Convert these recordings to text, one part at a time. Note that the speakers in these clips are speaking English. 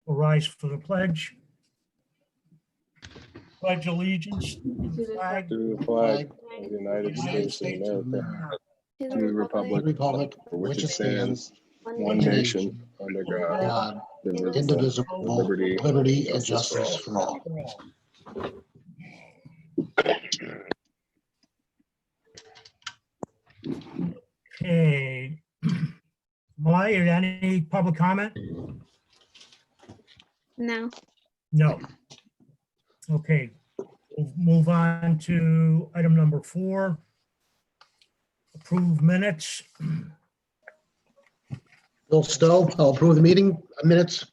will rise for the pledge. Pledge allegiance to the flag To the flag of the United States of America, to the republic for which it stands, one nation, under God, indivisible, with liberty and justice for all. Okay. Malay, any public comment? No. No. Okay, we'll move on to item number 4. Approve minutes. Bill Stowe, I'll approve the meeting minutes.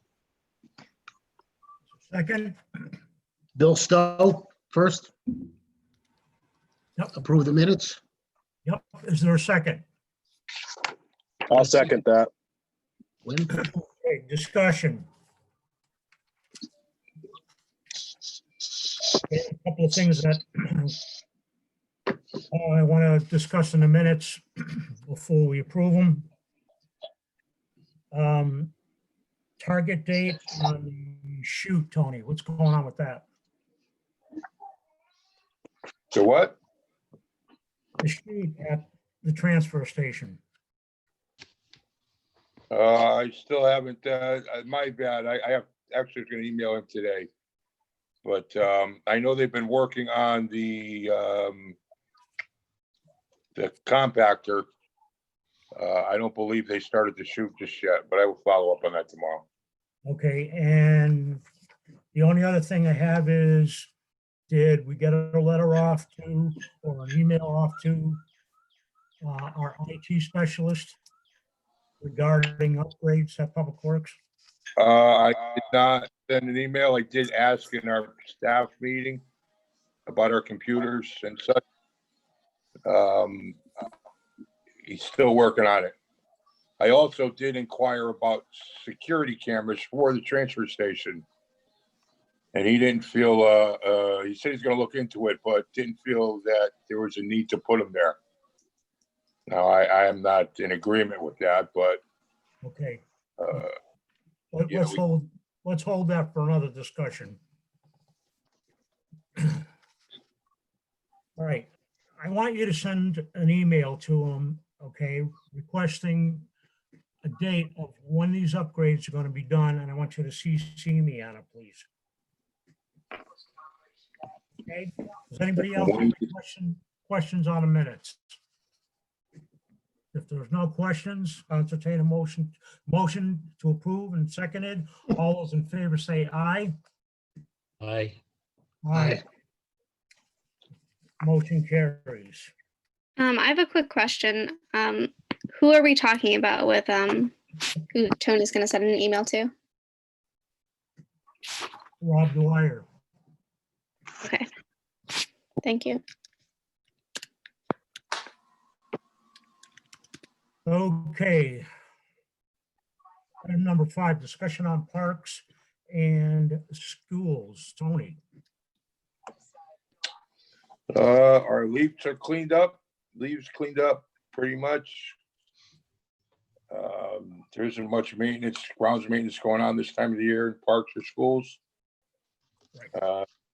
Second, Bill Stowe, first. Yep. Approve the minutes. yep, is there a second? I'll second that. Win. Okay, discussion. Okay, a couple of things that I want to discuss in the minutes before we approve them. Target date on the shoot, Tony, what's going on with that? So what? The shoot at the transfer station. I still haven't, my bad. I have, actually gonna email him today. But, I know they've been working on the compactor. I don't believe they started the shoot just yet, but I will follow up on that tomorrow. Okay, and the only other thing I have is, did we get a letter off to, or an email off to our IT specialist regarding upgrades at Public Works? I did not send an email. I did ask in our staff meeting about our computers and such. He's still working on it. I also did inquire about security cameras for the transfer station. And he didn't feel, he said he's gonna look into it, but didn't feel that there was a need to put them there. Now, I am not in agreement with that, but, Okay, yeah, let's hold that for another discussion. All right, I want you to send an email to him, okay, requesting a date of when these upgrades are going to be done, and I want you to CC me on it, please. Okay, does anybody else have any questions on the minutes? If there's no questions, I'll entertain a motion to approve and seconded. All those in favor say aye. Aye. Aye. Motion carries. I have a quick question. Who are we talking about with who Tony's gonna send an email to? Rob Dwyer. Okay. Thank you. Okay. Item number 5, discussion on parks and schools. Tony. our leaves are cleaned up, pretty much. There isn't much maintenance, grounds maintenance going on this time of the year in parks or schools.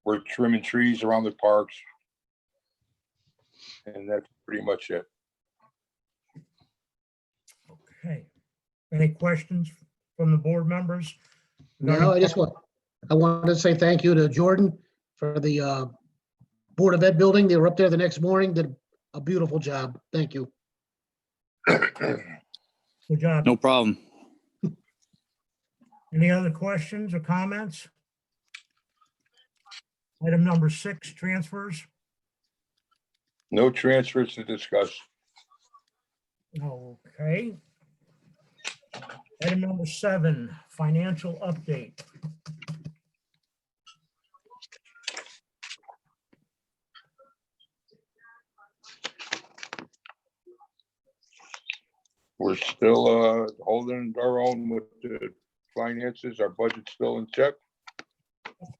We're trimming trees around the parks. And that's pretty much it. Okay. Any questions from the board members? No, I wanted to say thank you to Jordan for the Board of Ed building. They were up there the next morning, did a beautiful job. Thank you. Good job. No problem. Any other questions or comments? Item number 6, transfers. No transfers to discuss. Okay. Item number 7, financial update. We're still holding our own with the finances. Our budget's still in check.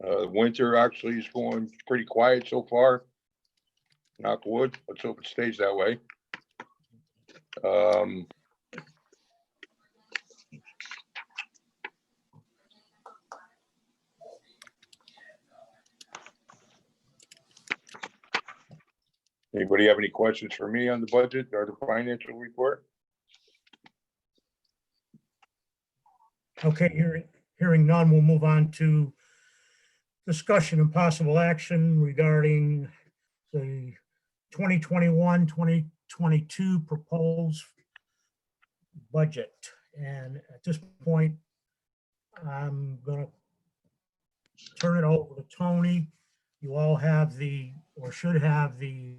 Winter actually is going pretty quiet so far. Knock wood. Let's hope it stays that way. Anybody have any questions for me on the budget or the financial report? Okay, hearing none, we'll move on to discussion and possible action regarding the 2021, 2022 proposed budget. And at this point, I'm gonna turn it over to Tony. You all have or should have a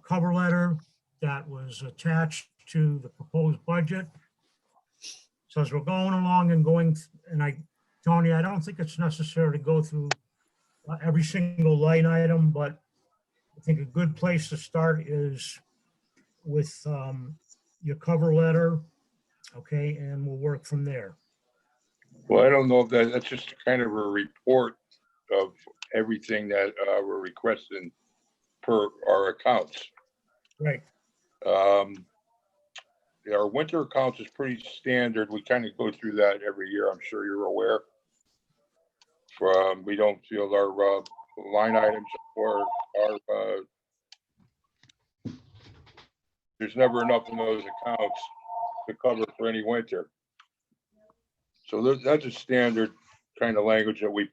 cover letter that was attached to the proposed budget. So as we're going along and Tony, I don't think it's necessary to go through every single line item, but I think a good place to start is with your cover letter, okay, and we'll work from there. Well, I don't know if that's just kind of a report of everything that we're requesting per our accounts. Right. Our winter accounts is pretty standard. We kind of go through that every year. I'm sure you're aware. We don't feel our line items or our there's never enough in those accounts to cover for any winter. So that's a standard kind of language that we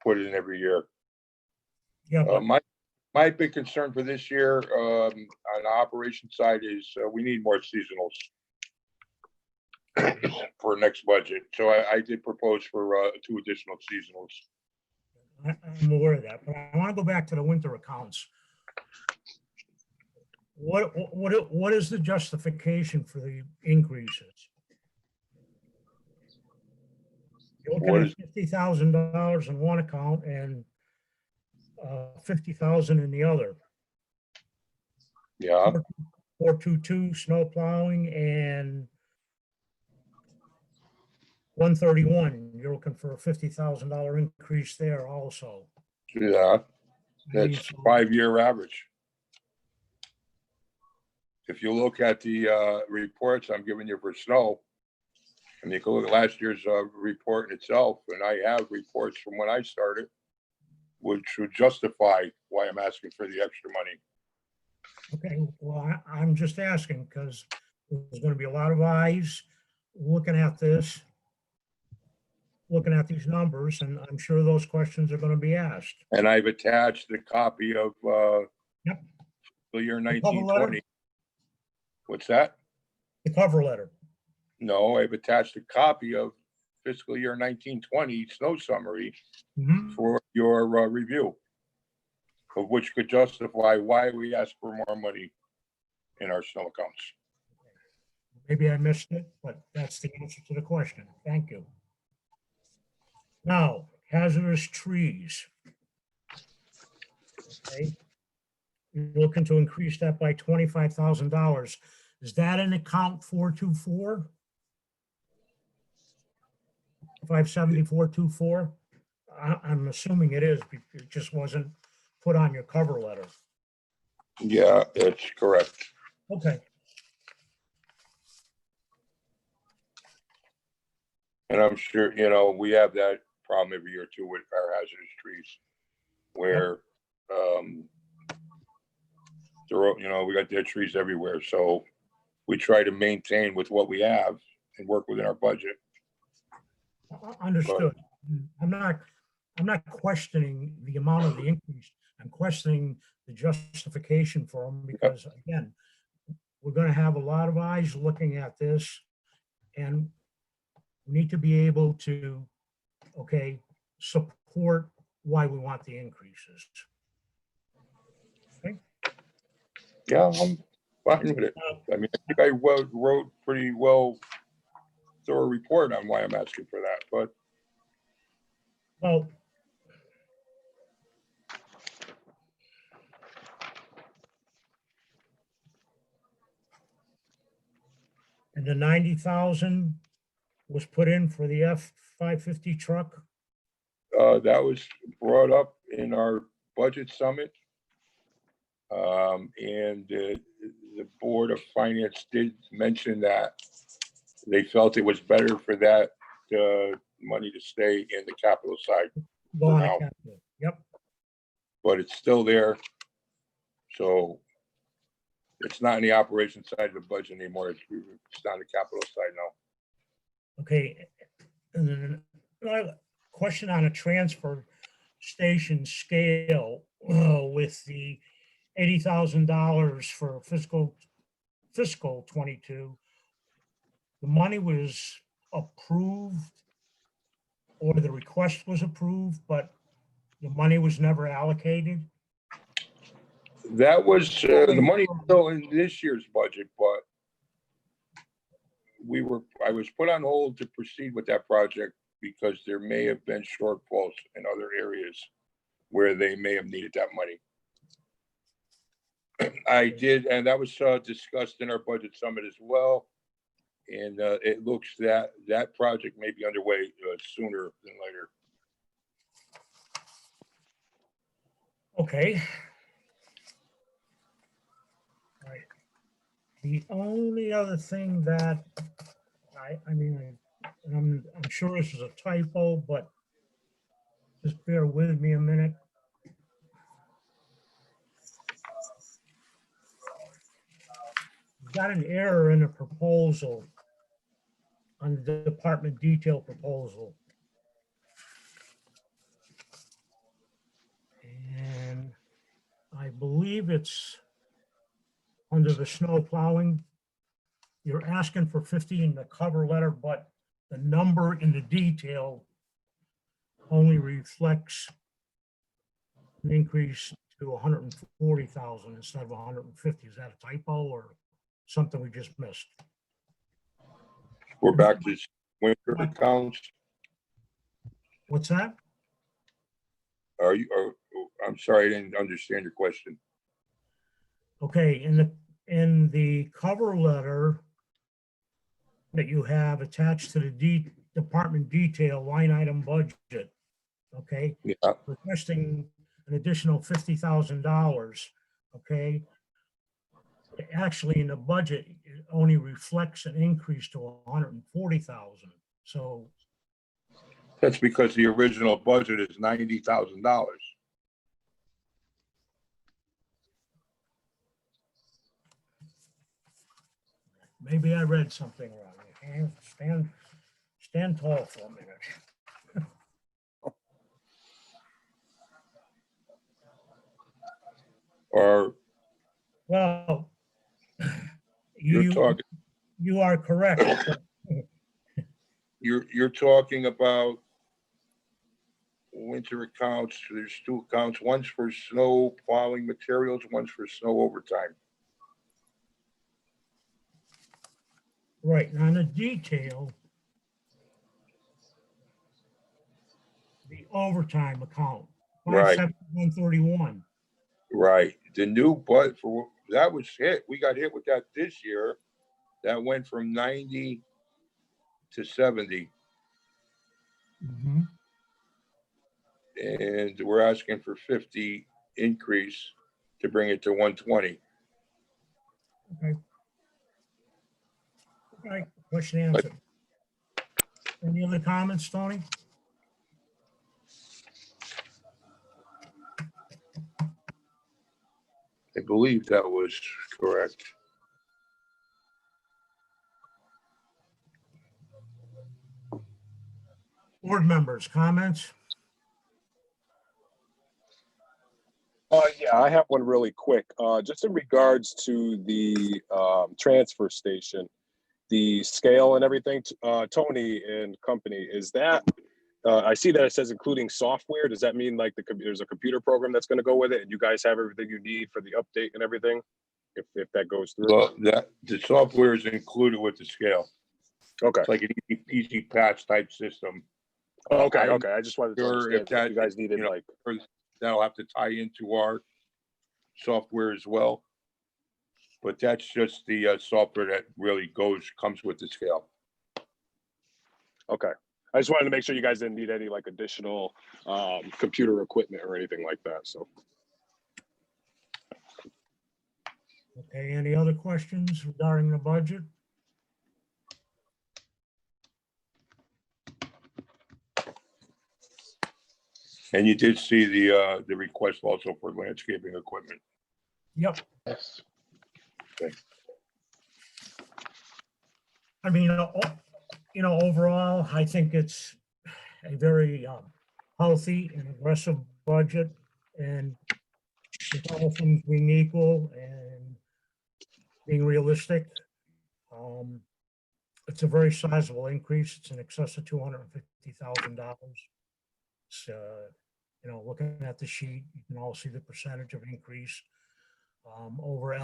put in every year. Yeah, but My big concern for this year on the operation side is we need more seasonals for next budget. So I did propose for 2 additional seasonals. I'm aware of that, but I want to go back to the winter accounts. What is the justification for the increases? You're looking at $50,000 in one account and $50,000 in the other. Yeah, 422 snow plowing and 131. You're looking for a $50,000 increase there also. yeah, that's So- 5-year average. If you look at the reports I'm giving you for snow, and you go look at last year's report in itself, and I have reports from when I started, which would justify why I'm asking for the extra money. Okay, well, I'm just asking because there's going to be a lot of eyes looking at this, looking at these numbers, and I'm sure those questions are going to be asked. And I've attached a copy of Yep. the year The cover letter? 1920. What's that? The cover letter. No, I've attached a copy of fiscal year 1920 snow summary Mhm. for your review, of which could justify why we ask for more money in our snow accounts. Maybe I missed it, but that's the answer to the question. Thank you. Now, hazardous trees. Okay. You're looking to increase that by $25,000. Is that in account 424? 57424? I'm assuming it is, because it just wasn't put on your cover letter. Yeah, that's correct. Okay, And I'm sure, we have that problem every year too with our hazardous trees, where we got dead trees everywhere. So we try to maintain with what we have and work within our budget. understood. I'm not questioning the amount of the increase. I'm questioning the justification for them because, again, we're going to have a lot of eyes looking at this, and we need to be able to, support why we want the increases. Okay. Yeah, I'm fine with it. I mean, I think I wrote pretty well thorough report on why I'm asking for that, but Well, and the 90,000 was put in for the F-550 truck. that was brought up in our budget summit. And the Board of Finance did mention that they felt it was better for that money to stay in the capital side, Go on now. capital. Yep. but it's still there. So It's not on the operation side of the budget anymore. It's on the capital side now. Okay, and then another question on a transfer station scale with the $80,000 for fiscal 22. The money was approved, or the request was approved, but the money was never allocated. That was, the money still in this year's budget, but I was put on hold to proceed with that project because there may have been shortfalls in other areas where they may have needed that money. I did, and that was discussed in our budget summit as well. And it looks that that project may be underway sooner than later. Okay. All right. The only other thing that I mean, I'm sure this is a typo, but just bear with me a minute. Got an error in the proposal on the department detail proposal. And I believe it's under the snow plowing. You're asking for 50 in the cover letter, but the number in the detail only reflects an increase to 140,000 instead of 150. Is that a typo or something we just missed? We're back to winter accounts. What's that? I'm sorry, I didn't understand your question. Okay, in the cover letter that you have attached to the department detail line item budget, okay, Yeah, requesting an additional $50,000, okay? Actually, in the budget, it only reflects an increase to 140,000. So that's because the original budget is $90,000. maybe I read something wrong. Okay, stand tall for a minute. Or Well, you're talking, you are correct. you're talking about winter accounts. There's two accounts. One's for snow plowing materials, one's for snow overtime. Right, now on the detail, the overtime account, Right. 57131. Right. The new budget for that was hit. We got hit with that this year. That went from 90 to 70. Mhm. And we're asking for 50 increase to bring it to 120. Okay. Okay, question answered. Any other comments, Tony? I believe that was correct. Board members, comments? Yeah, I have one really quick. Just in regards to the transfer station, the scale and everything, Tony and company, is that, I see that it says including software. Does that mean like there's a computer program that's going to go with it and you guys have everything you need for the update and everything? If that goes through? Well, the software is included with the scale. Okay. It's like an easy patch type system. Okay. I'm Okay. I just wanted to sure if understand if you guys needed you know, like. That'll have to tie into our software as well. But that's just the software that really comes with the scale. Okay. I just wanted to make sure you guys didn't need any like additional computer equipment or anything like that. So. Okay, any other questions regarding the budget? And you did see the request also for landscaping equipment. Yep, Yes. Okay. I mean, overall, I think it's a very healthy and aggressive budget, and with all things being equal and being realistic, it's a very sizable increase. It's in excess of $250,000. So, looking at the sheet, you can all see the percentage of increase over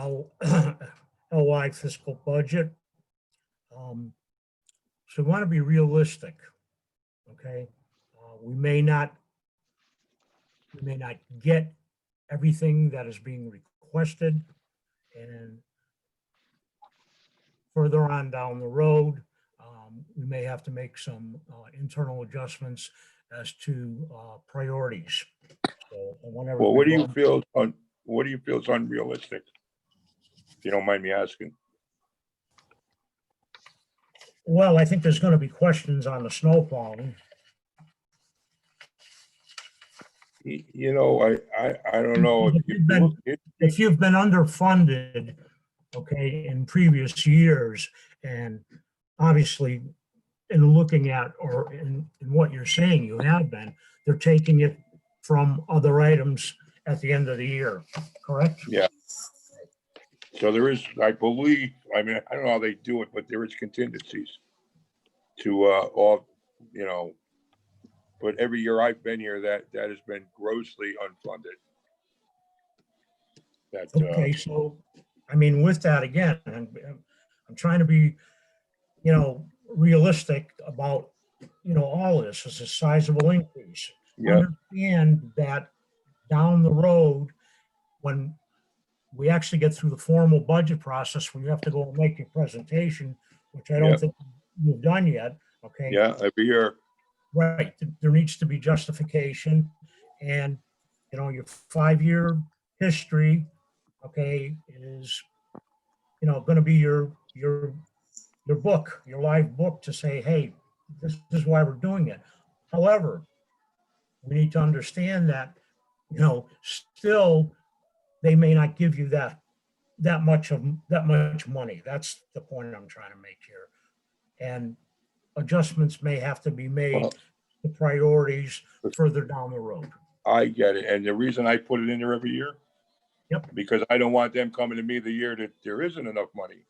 LY fiscal budget. So we want to be realistic, okay? We may not get everything that is being requested, and further on down the road, we may have to make some internal adjustments as to priorities. So whenever Well, we what do you run- feel is unrealistic? If you don't mind me asking. Well, I think there's going to be questions on the snow plowing. I don't know. If you've been underfunded, okay, in previous years, and obviously in looking at, or in what you're saying you have been, they're taking it from other items at the end of the year, correct? Yeah. So there is, I believe, I mean, I don't know how they do it, but there is contingencies to but every year I've been here, that has been grossly unfunded. Okay, so, I mean, with that, again, I'm trying to be, realistic about, all this. It's a sizable increase. Yeah, Understand that down the road, when we actually get through the formal budget process, when you have to go and make your presentation, which I don't Yeah. think you've done yet, okay? yeah, every year. Right, there needs to be justification, and, your 5-year history, okay, is, going to be your book, your live book, to say, hey, this is why we're doing it. However, we need to understand that, still, they may not give you that much money. That's the point I'm trying to make here. And adjustments may have to be made Well, to priorities further down the road. I get it. And the reason I put it in there every year, Yep. because I don't want them coming to me the year that there isn't enough money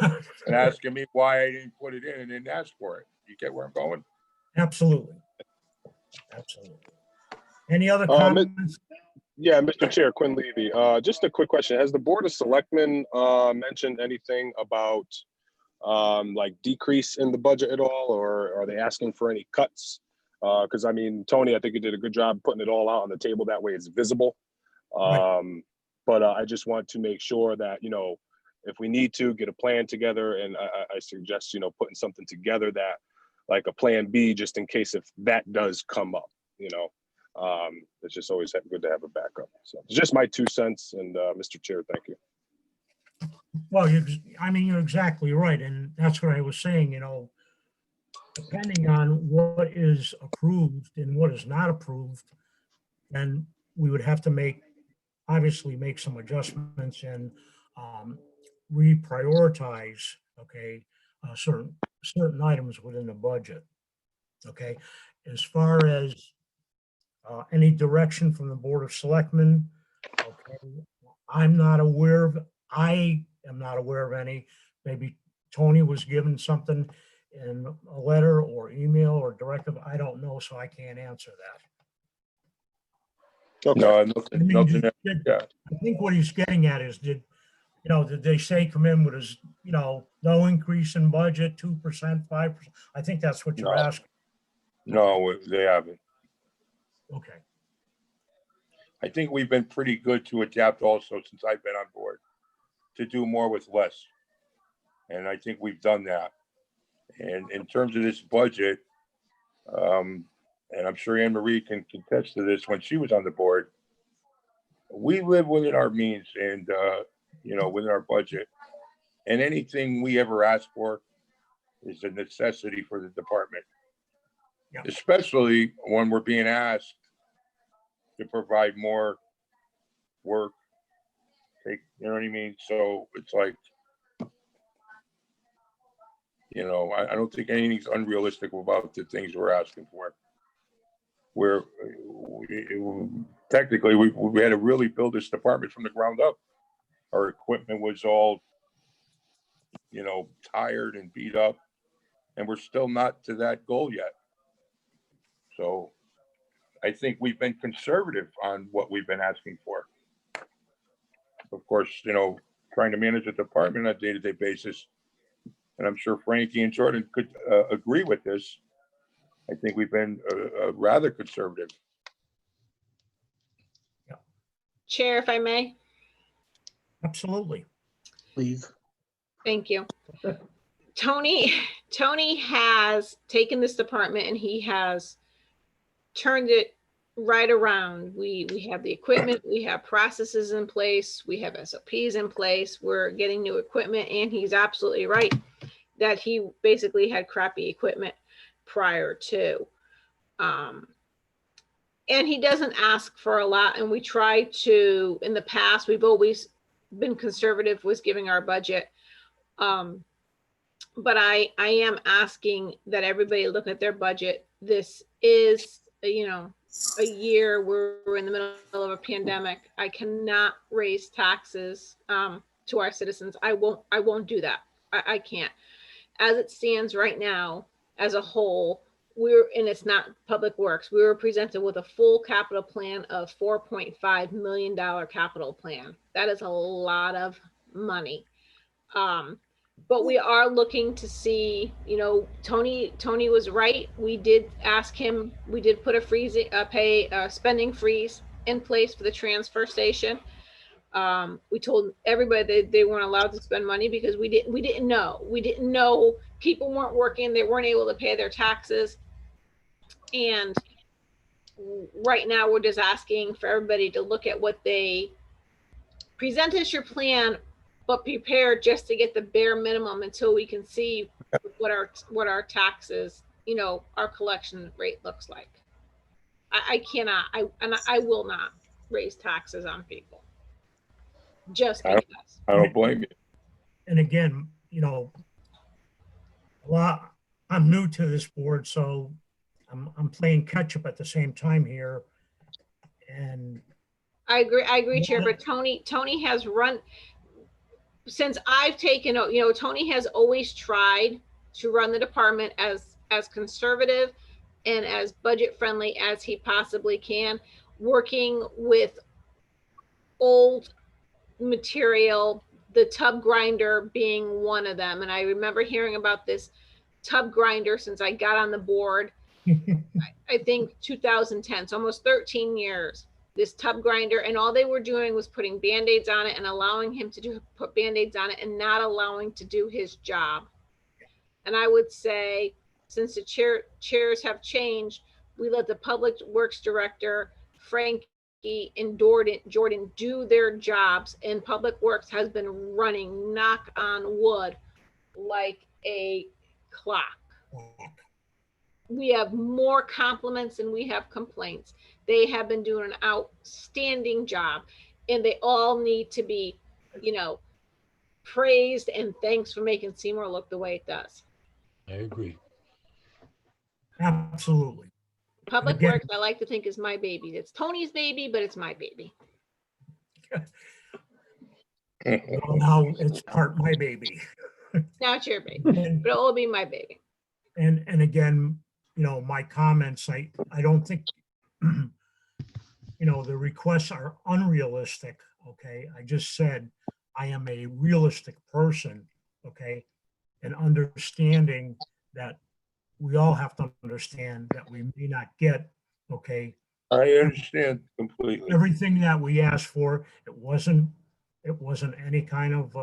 and asking me why I didn't put it in and didn't ask for it. You get where I'm going? Absolutely. Absolutely. Any other It- comments? Yeah, Mr. Chair, Quinn Levy. Just a quick question. Has the Board of Selectmen mentioned anything about like decrease in the budget at all, or are they asking for any cuts? Because I mean, Tony, I think you did a good job putting it all out on the table. That way it's visible. Right. But I just want to make sure that, if we need to get a plan together, and I suggest, putting something together that like a plan B, just in case if that does come up, it's just always good to have a backup. So it's just my 2 cents. And Mr. Chair, thank you. Well, you're exactly right. And that's what I was saying, depending on what is approved and what is not approved, then we would have to obviously make some adjustments and reprioritize, okay, certain items within the budget. Okay, as far as any direction from the Board of Selectmen, okay, I am not aware of any. Maybe Tony was given something in a letter or email or directive. I don't know, so I can't answer that. Okay. No, I nothing, mean, nothing. Yeah. I think what he's getting at is, did they say come in with his, no increase in budget, 2%, 5%? I think that's what you're No. asking. No, they haven't. Okay. I think we've been pretty good to adapt also since I've been on board to do more with less. And I think we've done that. And in terms of this budget, and I'm sure Anne Marie can contest to this, when she was on the board, we live within our means and, within our budget. And anything we ever ask for is a necessity for the department. Yeah. Especially when we're being asked to provide more work take, you know what I mean? So it's like, you know, I don't think anything's unrealistic about the things we're asking for. Where technically we had to really build this department from the ground up. Our equipment was all, you know, tired and beat up, and we're still not to that goal yet. So I think we've been conservative on what we've been asking for. Of course, you know, trying to manage a department on a day-to-day basis, and I'm sure Frankie and Jordan could agree with this. I think we've been rather conservative. Chair, if I may, Absolutely. Please. thank you. Tony has taken this department and he has turned it right around. We have the equipment, we have processes in place, we have SOPs in place, we're getting new equipment, and he's absolutely right that he basically had crappy equipment prior to. And he doesn't ask for a lot, and we try to, in the past, we've always been conservative with giving our budget. But I am asking that everybody look at their budget. This is, you know, a year where we're in the middle of a pandemic. I cannot raise taxes to our citizens. I won't do that. I can't. As it stands right now, as a whole, and it's not Public Works, we were presented with a full capital plan of $4.5 million capital plan. That is a lot of money. But we are looking to see, you know, Tony was right. We did ask him, we did put a spending freeze in place for the transfer station. We told everybody that they weren't allowed to spend money because we didn't know people weren't working, they weren't able to pay their taxes. And right now we're just asking for everybody to look at what they present as your plan, but prepare just to get the bare minimum until we can see what our taxes, you know, our collection rate looks like. I cannot, I will not raise taxes on people. Just because. I don't blame you. And again, you know, I'm new to this board, so I'm playing catch up at the same time here. And I agree, Chair, but Tony has run, since I've taken, you know, Tony has always tried to run the department as conservative and as budget friendly as he possibly can, working with old material, the tub grinder being one of them. And I remember hearing about this tub grinder since I got on the board, I think 2010, so almost 13 years, this tub grinder, and all they were doing was putting Band-Aids on it and allowing him to put Band-Aids on it and not allowing to do his job. And I would say, since the chairs have changed, we let the Public Works Director, Frankie and Jordan do their jobs, and Public Works has been running, knock on wood, like a clock. We have more compliments than we have complaints. They have been doing an outstanding job, and they all need to be, you know, praised, and thanks for making Seymour look the way it does. I agree. absolutely. Public Again- Works, I like to think, is my baby. It's Tony's baby, but it's my baby. Well, now it's part my baby. Now it's your baby, And, but it will be my baby. and again, you know, my comments, I don't think, you know, the requests are unrealistic, okay? I just said I am a realistic person, okay? And understanding that we all have to understand that we may not get, okay, I understand completely. everything that we asked for. It wasn't any kind of,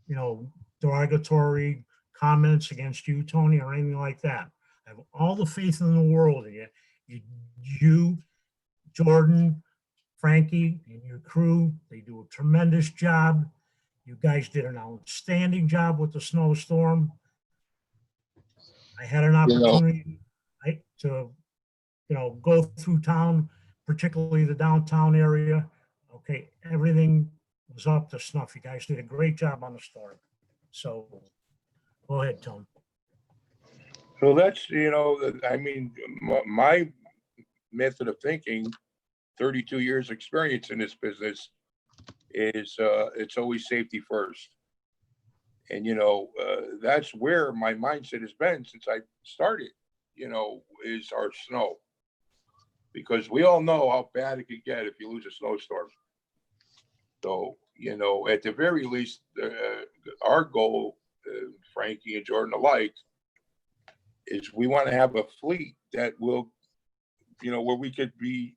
you know, derogatory comments against you, Tony, or anything like that. I have all the faith in the world in you. You, Jordan, Frankie, and your crew, they do a tremendous job. You guys did an outstanding job with the snowstorm. I had an opportunity to, you know, go through town, particularly the downtown area. Okay, everything was up to snuff. You guys did a great job on the storm. So go ahead, Tony. So that's, I mean, my method of thinking, 32 years experience in this business is, it's always safety first. And, that's where my mindset has been since I started, is our snow. Because we all know how bad it could get if you lose a snowstorm. So, at the very least, our goal, Frankie and Jordan alike, is we want to have a fleet that will, where we could be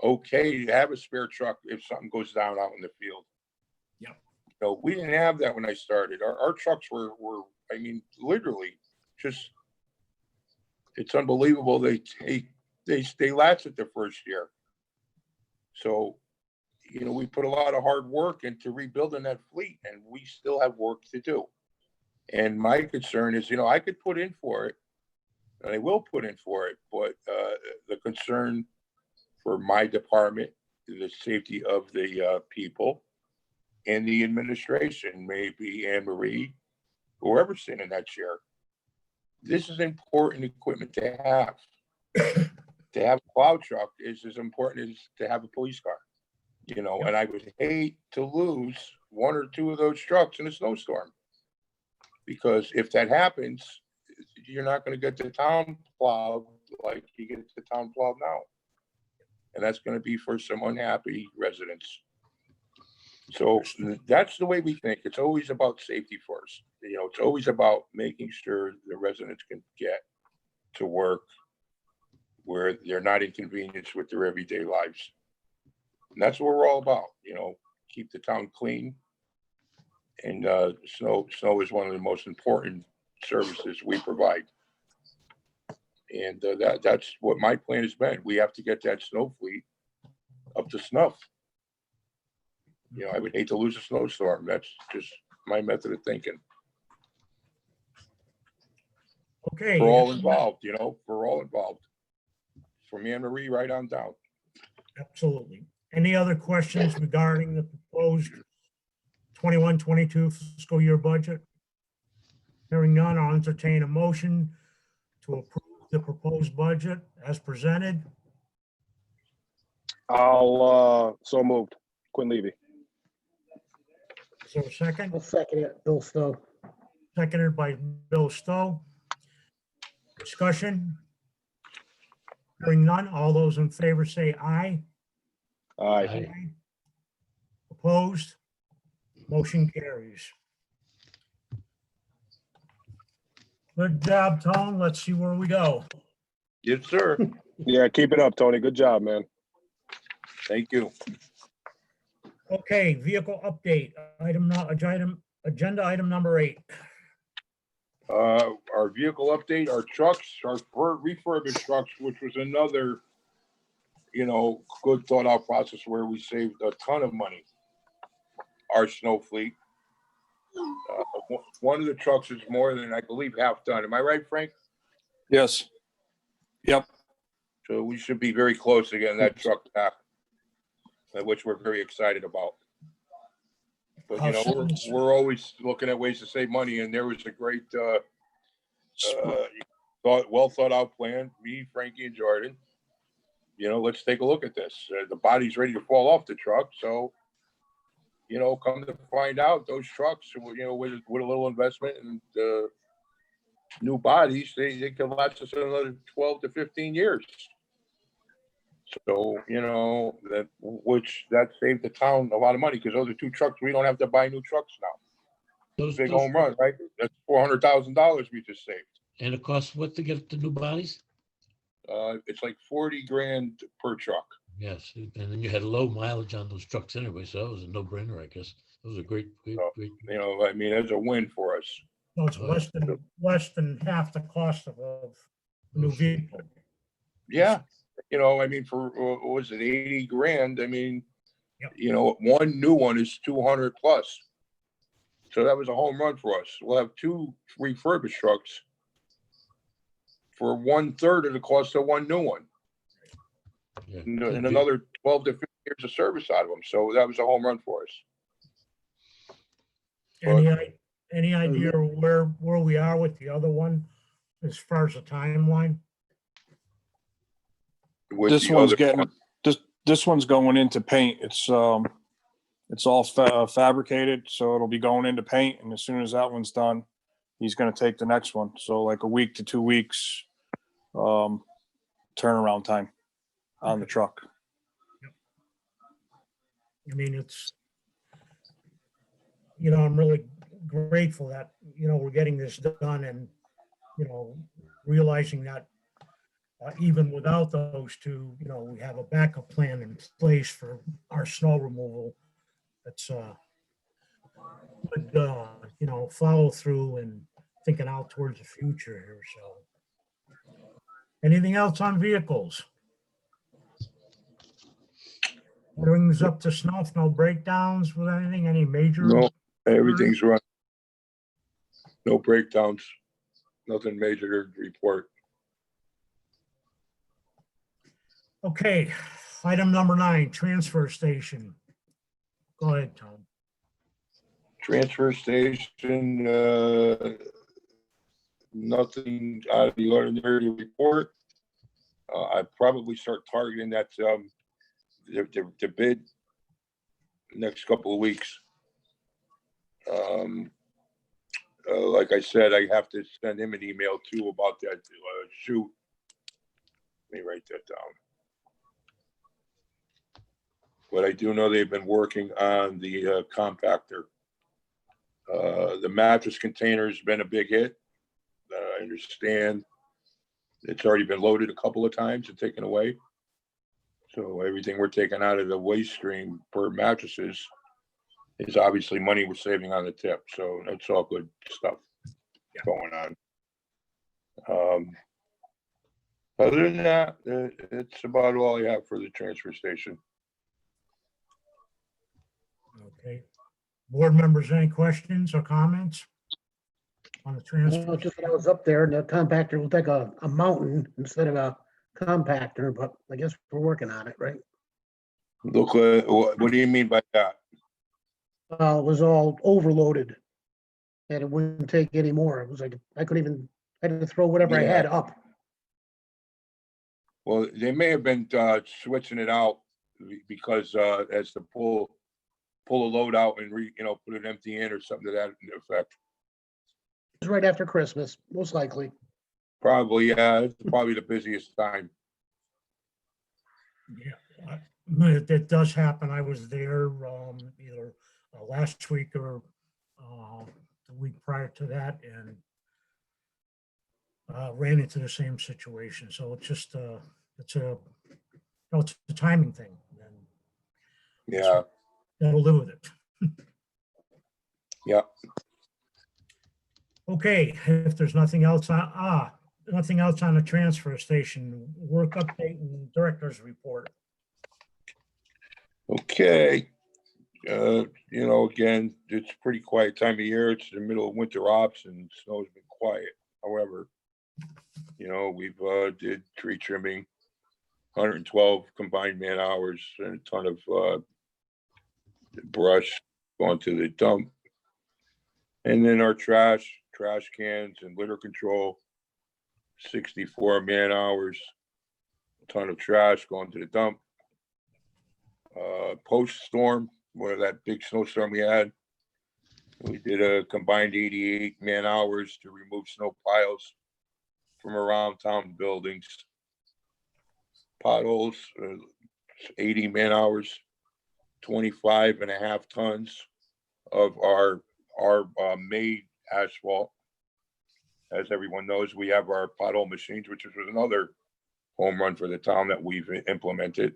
okay to have a spare truck if something goes down out in the field. Yep. We didn't have that when I started. Our trucks were, I mean, literally just, it's unbelievable. They lasted the first year. So, we put a lot of hard work into rebuilding that fleet, and we still have work to do. And my concern is, I could put in for it, and I will put in for it, but the concern for my department, the safety of the people and the administration, maybe Anne Marie, whoever's sitting in that chair. This is important equipment to have. To have a plow truck is as important as to have a police car, and I would hate to lose one or two of those trucks in a snowstorm. Because if that happens, you're not going to get the town plowed like you get the town plowed now. And that's going to be for some unhappy residents. So that's the way we think. It's always about safety first. It's always about making sure the residents can get to work where they're not inconvenienced with their everyday lives. And that's what we're all about, keep the town clean. And snow is one of the most important services we provide. And that's what my plan has been. We have to get that snow fleet up to snuff. I would hate to lose a snowstorm. That's just my method of thinking. Okay. We're all involved, we're all involved. From Anne Marie right on down. Absolutely. Any other questions regarding the proposed 21-22 fiscal year budget? Hearing none, I'll entertain a motion to approve the proposed budget as presented. So moved. Quinn Levy. Is there a second? I'll second it, Bill Stowe. Seconded by Bill Stowe. Discussion? Hearing none, all those in favor say aye. Aye. Opposed? Motion carries. Good job, Tone. Let's see where we go. Yes, sir. Yeah, keep it up, Tony. Good job, man. Thank you. Okay, vehicle update, agenda item number 8. Our vehicle update, our trucks, our refurbished trucks, which was another, good thought out process where we saved a ton of money. Our snow fleet. One of the trucks is more than, I believe, half done. Am I right, Frank? Yes. Yep. So we should be very close to getting that truck back, which we're very excited about. But, we're always looking at ways to save money, and there was a great, well thought out plan. Me, Frankie, and Jordan. Let's take a look at this. The body's ready to fall off the truck, so come to find out, those trucks, with a little investment and new bodies, they can last us another 12 to 15 years. So, that saved the town a lot of money, because those are 2 trucks. We don't have to buy new trucks now. Big home run, right? That's $400,000 we just saved. And it costs what to get the new bodies? It's like 40 grand per truck. Yes, and then you had low mileage on those trucks anyway, so that was a no-brainer, I guess. It was a great. It's a win for us. So it's less than half the cost of a new vehicle. Yeah. For, what was it, 80 grand? Yep. One new one is 200 plus. So that was a home run for us. We'll have 2 refurbished trucks for 1/3 of the cost of one new one. Yeah. And another 12 to years of service out of them. So that was a home run for us. Any idea where we are with the other one as far as the timeline? With This the one's other getting, one. this one's going into paint. It's all fabricated, so it'll be going into paint. And as soon as that one's done, he's gonna take the next one. So like a week to 2 weeks, turnaround time on the truck. I mean, I'm really grateful that, we're getting this done and, realizing that even without those two, we have a backup plan in place for our snow removal. That's good, follow through and thinking out towards the future here. So anything else on vehicles? Brings up to snuff, no breakdowns with anything, any major? No, everything's run. No breakdowns, nothing major to report. Okay, item number 9, transfer station. Go ahead, Tom. Transfer station, nothing out of the ordinary to report. I'd probably start targeting that, the bid next couple of weeks. Like I said, I have to send him an email too about that shoot. Let me write that down. But I do know they've been working on the compactor. The mattress container's been a big hit. I understand it's already been loaded a couple of times and taken away. So everything we're taking out of the waste stream for mattresses is obviously money we're saving on the tip. So that's all good stuff going on. Other than that, it's about all I have for the transfer station. Okay. Board members, any questions or comments on the transfer? Well, just when I was up there, and the compactor looked like a mountain instead of a compactor, but I guess we're working on it, right? Look, what do you mean by that? It was all overloaded, and it wouldn't take any more. It was like, I had to throw whatever I had up. Well, they may have been switching it out because as to pull a load out and put it empty in or something to that effect. It was right after Christmas, most likely. Probably, yeah. It's probably the busiest time. Yeah, it does happen. I was there either last week or the week prior to that, and ran into the same situation. So it's just it's a timing thing. And Yeah. gotta live with it. Yeah. Okay, if there's nothing else on the transfer station, work update and director's report. Okay. Again, it's a pretty quiet time of year. It's the middle of winter ops and snow's been quiet. However, we've did tree trimming, 112 combined man hours and a ton of brush going to the dump. And then our trash cans and litter control, 64 man hours, a ton of trash going to the dump. Post-storm, that big snowstorm we had, we did a combined 88 man hours to remove snow piles from around town buildings. Potholes, 80 man hours, 25.5 tons of our made asphalt. As everyone knows, we have our pothole machines, which was another home run for the town that we've implemented.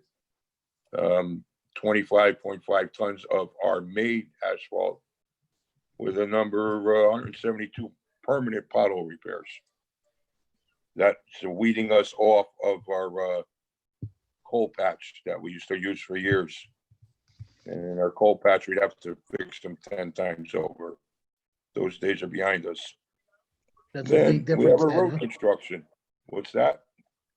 25.5 tons of our made asphalt with a number of 172 permanent pothole repairs. That's weeding us off of our coal patch that we used to use for years. And our coal patch, we'd have to fix them 10 times over. Those days are behind us. That's a big Then we have difference. a then, road huh? construction. What's that?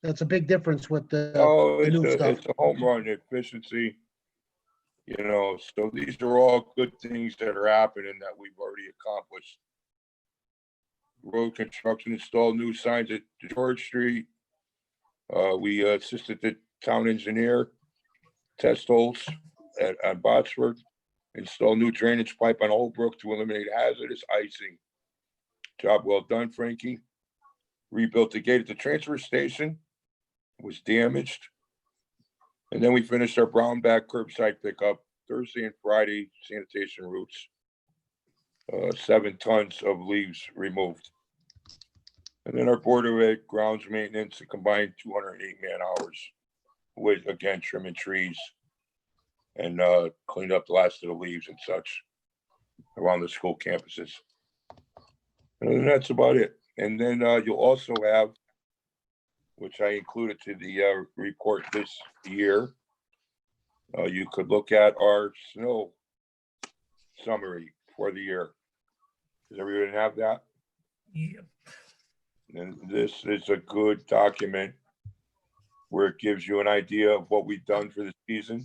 That's a big difference with the Oh, new stuff. it's a home run efficiency. You know, so these are all good things that are happening that we've already accomplished. Road construction, installed new signs at George Street. We assisted the town engineer, test holes at Botsford, install new drainage pipe on Old Brook to eliminate hazardous icing. Job well done, Frankie. Rebuilt the gate at the transfer station, was damaged. And then we finished our brownback curbside pickup Thursday and Friday sanitation routes. 7 tons of leaves removed. And then our Board of Ed grounds maintenance, a combined 208 man hours with, again, trimming trees and cleaned up the last of the leaves and such around the school campuses. And that's about it. And then you'll also have, which I included to the report this year, you could look at our snow summary for the year. Does everyone have that? Yep. And this is a good document where it gives you an idea of what we've done for the season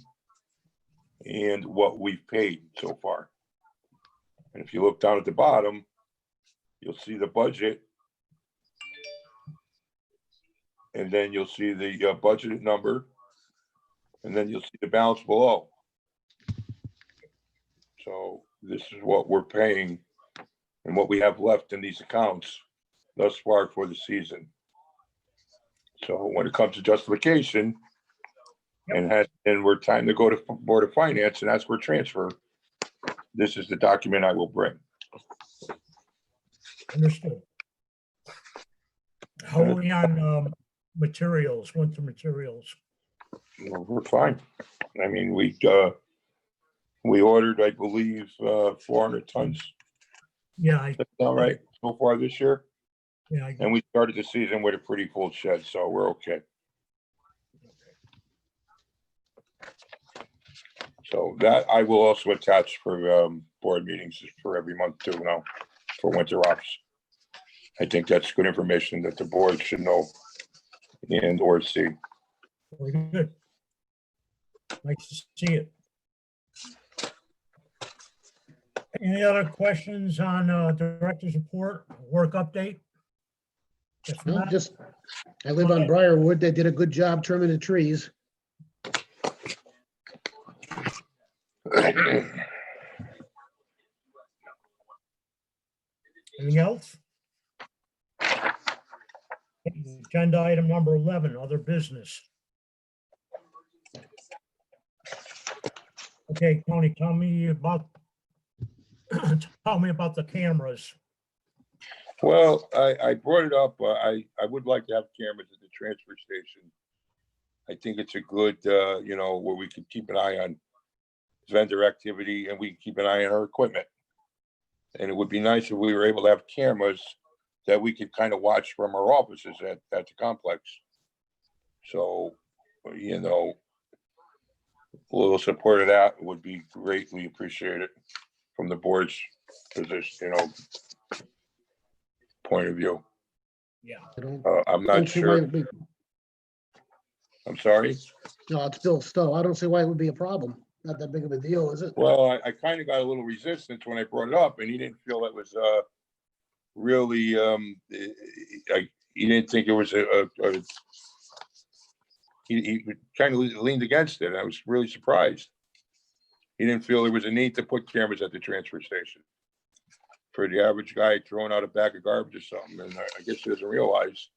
and what we've paid so far. And if you look down at the bottom, you'll see the budget. And then you'll see the budgeted number. And then you'll see the balance below. So this is what we're paying and what we have left in these accounts thus far for the season. So when it comes to justification, and we're time to go to Board of Finance and ask for a transfer, this is the document I will bring. Understood. How are we on materials, winter materials? We're fine. I mean, we ordered, I believe, 400 tons. Yeah, That's all right so far this year. yeah. And we started the season with a pretty full shed, so we're okay. So that I will also attach for board meetings for every month too now for winter ops. I think that's good information that the board should know and or see. Very good. Nice to see it. Any other questions on director's report, work update? If No, not, just, I live on Briarwood. They did a good job trimming the trees. anything else? Agenda item number 11, other business. Okay, Tony, tell me about the cameras. Well, I brought it up. I would like to have cameras at the transfer station. I think it's a good, where we can keep an eye on vendor activity and we can keep an eye on our equipment. And it would be nice if we were able to have cameras that we could kind of watch from our offices at the complex. So, a little support of that would be greatly appreciated from the board's position, point of view. Yeah. I don't, I'm don't not see why sure. it'd be, I'm sorry. no, it's still, I don't see why it would be a problem. Not that big of a deal, is it? Well, I kind of got a little resistance when I brought it up and he didn't feel it was really, he didn't think it was he kind of leaned against it. I was really surprised. He didn't feel there was a need to put cameras at the transfer station for the average guy throwing out a bag of garbage or something. And I guess he doesn't realize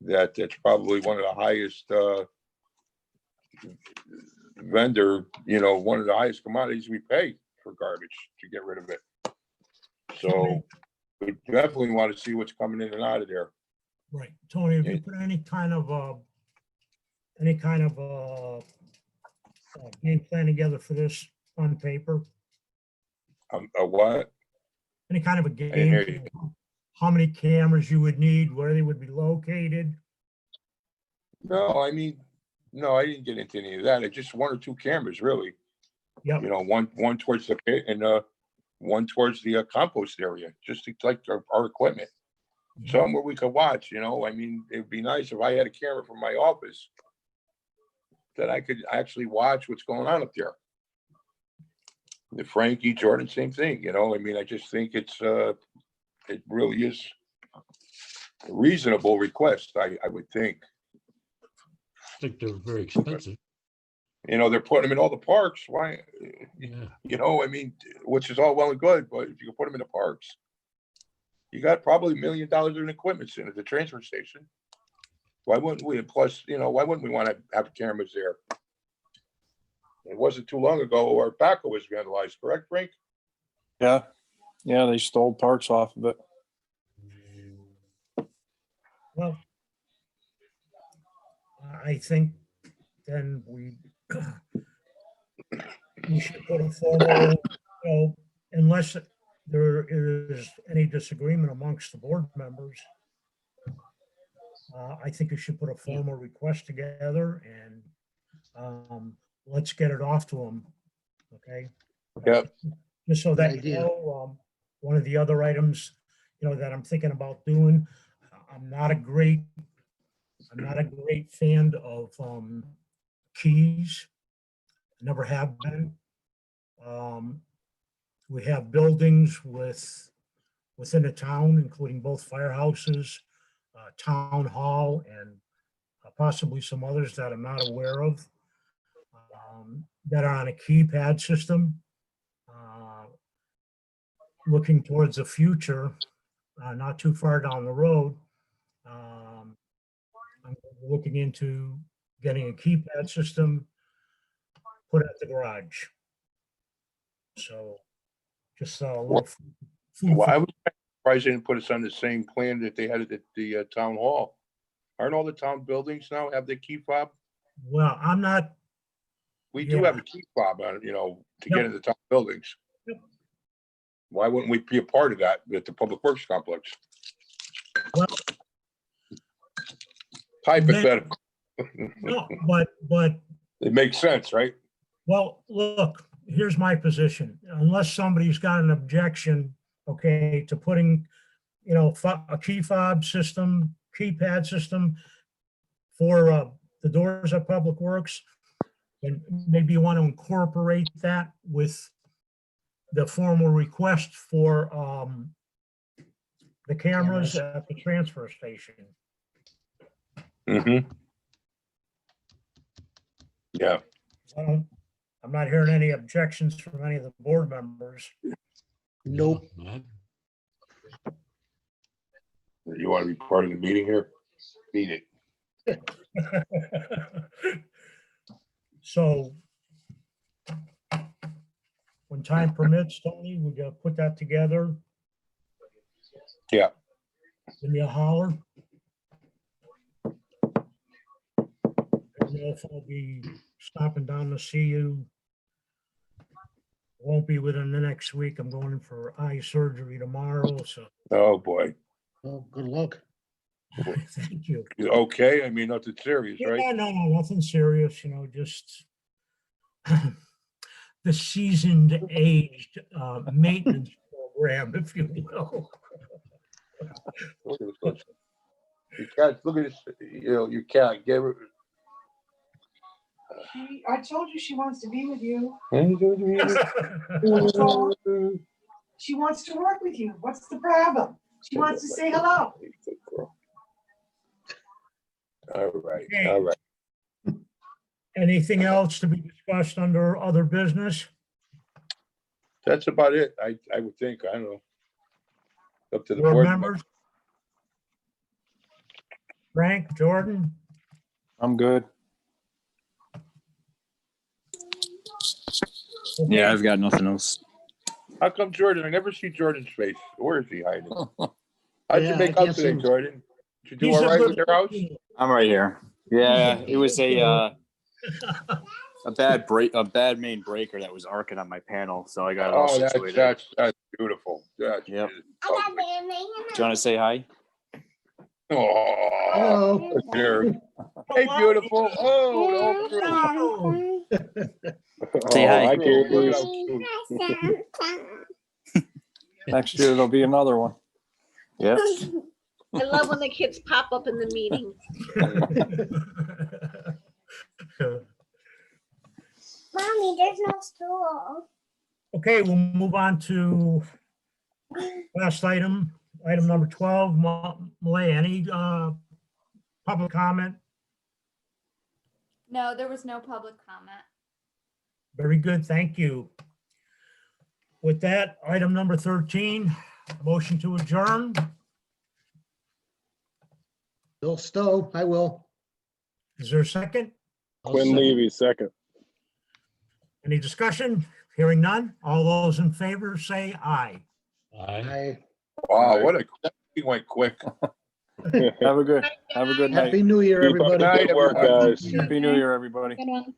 that that's probably one of the highest vendor, one of the highest commodities we pay for garbage to get rid of it. So we definitely want to see what's coming in and out of there. Right. Tony, have you put any kind of game plan together for this on paper? A what? Any kind of a didn't hear game? Plan? How many cameras you would need, where they would be located? No, I didn't get into any of that. It's just 1 or 2 cameras, really. Yep. One towards the pit and one towards the compost area, just to, like our equipment. Somewhere we could watch, it'd be nice if I had a camera from my office that I could actually watch what's going on up there. The Frankie, Jordan, same thing, you know, I mean, I just think it's, it really is a reasonable request, I would think. I think they're very expensive. You know, they're putting them in all the parks, why, Yeah. you know, I mean, which is all well and good, but if you can put them in the parks, you got probably $1 million in equipment in at the transfer station. Why wouldn't we? And plus, you know, why wouldn't we want to have cameras there? It wasn't too long ago our backhoe was vandalized, correct, Frank? Yeah, yeah, they stole parts off of it. Well, I think then we should put a formal, you know, unless there is any disagreement amongst the board members. I think you should put a formal request together and let's get it off to them, okay? Yep. Just so that, Good you idea. know, one of the other items, you know, that I'm thinking about doing, I'm not a great fan of keys. Never have been. We have buildings within the town, including both firehouses, town hall, and possibly some others that I'm not aware of, that are on a keypad system. Looking towards the future, not too far down the road, I'm looking into getting a keypad system put at the garage. So just a little food Well, for I was surprised they didn't put us on the same plan that they had at the town hall. Aren't all the town buildings now have the key fob? Well, I'm not, We do Yeah. have a key fob on, you know, to Yep. get into town buildings. Yep. Why wouldn't we be a part of that at the Public Works Complex? well, Hypothetical. no, but, It makes sense, right? well, look, here's my position. Unless somebody's got an objection, okay, to putting, you know, a key fob system, keypad system for the doors at Public Works, and maybe you want to incorporate that with the formal request for the cameras at the transfer station. Mm-hmm. Yeah. I'm not hearing any objections from any of the board members. Nope. No, You want to be part of the meeting here? Meet it. So when time permits, Tony, we gotta put that together. Yeah. Give me a holler. I don't know if I'll be stopping down to see you. Won't be within the next week. I'm going in for eye surgery tomorrow, so Oh, boy. Oh, good luck. thank you. You okay? I mean, nothing serious, right? Yeah, no, nothing serious, you know, just the seasoned aged maintenance program, if you will. Look at this. Your cat, look at this, you know, your cat gave her. I told you she wants to be with you. All She wants to work with you. What's the problem? She wants to say hello. right, all right. Anything else to be discussed under other business? That's about it. I would think, I don't know. Up to the Board board. members? Frank, Jordan? I'm good. Yeah, I've got nothing else. How come Jordan? I never see Jordan's face. Where is he hiding? How'd Yeah, you I make out can't see today, him. Jordan? Did you do He's all a right good with your house? looking- I'm right here. Yeah, it was a bad main breaker that was arcing on my panel, so I got it all Oh, situated. that's beautiful. That's Yep. lovely. Do you want to say hi? Oh, Hello. there. Hey, beautiful. Oh, no. Say hi. Hi, Kate. Look at how cute. Next year, there'll be another one. Yep. I love when the kids pop up in the meeting. Mommy, there's no stool. Okay, we'll move on to last item, item number 12. Malay, any public comment? No, there was no public comment. Very good, thank you. With that, item number 13, motion to adjourn. Bill Stowe, I will. Is there a second? I'll Quinn second. Levy, second. Any discussion? Hearing none. All those in favor say aye. Aye. Wow, he went quick. Have a good night. Happy New Year, Keep up the everybody. good work, guys. Happy New Year, everybody. Good one.